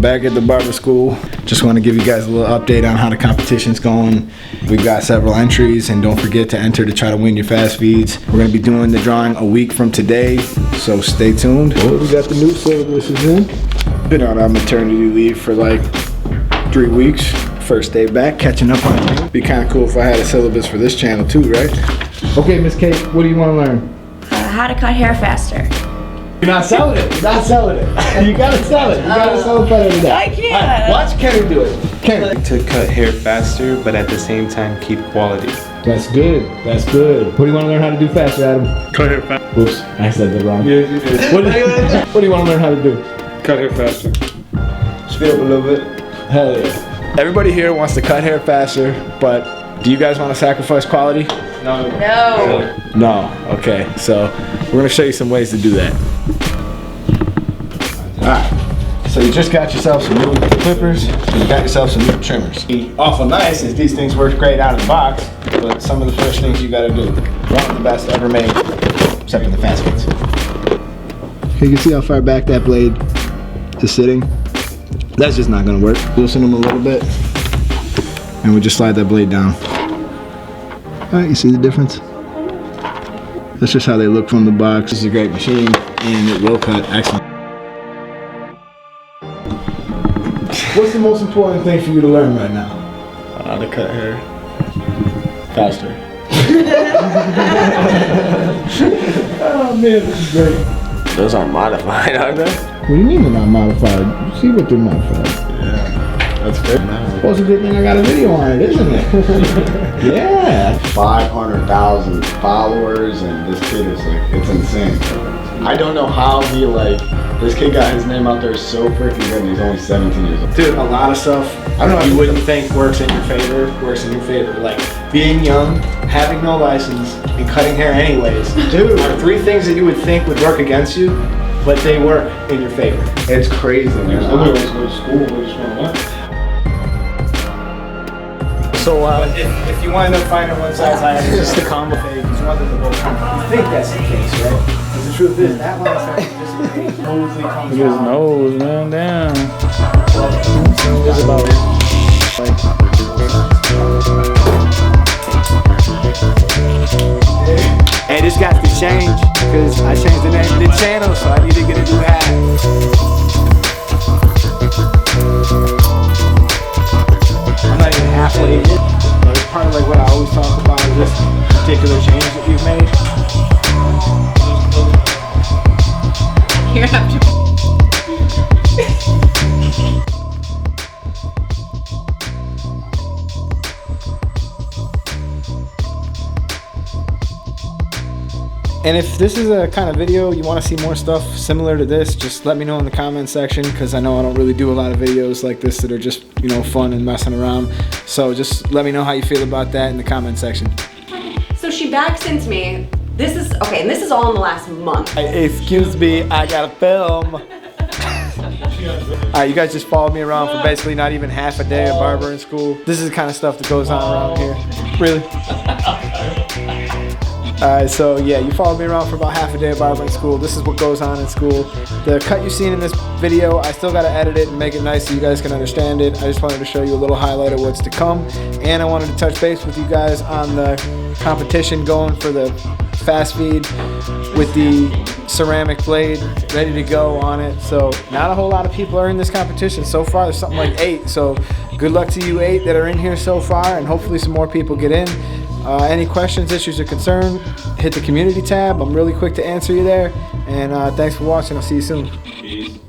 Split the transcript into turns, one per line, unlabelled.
back at the barber school. Just want to give you guys a little update on how the competition's going. We've got several entries, and don't forget to enter to try to win your fast feeds. We're going to be doing the drawing a week from today, so stay tuned. Oh, we got the new syllabuses in. Been on our maternity leave for like 3 weeks. First day back, catching up on it. Be kind of cool if I had a syllabus for this channel too, right? Okay, Miss Kate, what do you want to learn?
How to cut hair faster.
You're not selling it. You're not selling it. You gotta sell it. You gotta sell it better than that.
I can't.
Right, watch Kenny do it. Kenny.
To cut hair faster, but at the same time keep quality.
That's good. That's good. What do you want to learn how to do faster, Adam?
Cut hair faster.
Oops, I said that wrong.
Yeah, you did.
What do you want to learn how to do?
Cut hair faster.
Speed up a little bit. Hell yeah. Everybody here wants to cut hair faster, but do you guys want to sacrifice quality?
No.
No.
No. Okay, so we're going to show you some ways to do that. Alright, so you just got yourself some new clippers, and you got yourself some new trimmers. Awful nice is these things work great out of the box, but some of the first things you gotta do. One of the best ever made, except for the fast feeds. You can see how far back that blade is sitting. That's just not gonna work. Loosen them a little bit, and we just slide that blade down. Alright, you see the difference? That's just how they look from the box. This is a great machine, and it will cut excellent. What's the most important thing for you to learn right now?
How to cut hair faster.
Oh man, this is great.
Those aren't modified, are they?
What do you mean they're not modified? You see what they're modified.
Yeah, that's great now.
Well, it's a good thing I got a video on it, isn't it? Yeah.
500,000 followers, and this kid is like, it's insane. I don't know how he this kid got his name out there so freaking good, and he's only 17 years old.
Dude, a lot of stuff I don't know you wouldn't think works in your favor, works in your favor. Like being young, having no license, and cutting hair anyways. Dude, are 3 things that you would think would work against you, but they work in your favor.
It's crazy, man.
I wouldn't go to school, we just want to learn.
So if you wind up finding one size higher, it's just a combo fake. It's one that the both come. You think that's the case, right? But the truth is, that one is actually just smoothly comes
His
out.
nose, man, damn. It's about
Hey, this got to change because I changed the name of the channel, so I need to get a new hat. I'm not even halfway in, but it's part of what I always talk about is this particular change that you've made.
You're gonna have to.
And if this is a kind of video you want to see more stuff similar to this, just let me know in the comment section, because I know I don't really do a lot of videos like this that are just, you know, fun and messing around. So just let me know how you feel about that in the comment section.
So she backsends me. This is, okay, and this is all in the last month.
Excuse me, I gotta film. Alright, you guys just followed me around for basically not even half a day of barber in school. This is the kind of stuff that goes on around here. Really? Alright, so yeah, you followed me around for about half a day of barbering school. This is what goes on in school. The cut you've seen in this video, I still gotta edit it and make it nice so you guys can understand it. I just wanted to show you a little highlight of what's to come. And I wanted to touch base with you guys on the competition going for the fast feed with the ceramic blade ready to go on it. So not a whole lot of people are in this competition. So far there's something like 8. So good luck to you 8 that are in here so far, and hopefully some more people get in. Any questions, issues, or concern, hit the community tab. I'm really quick to answer you there. And thanks for watching. I'll see you soon.
Peace.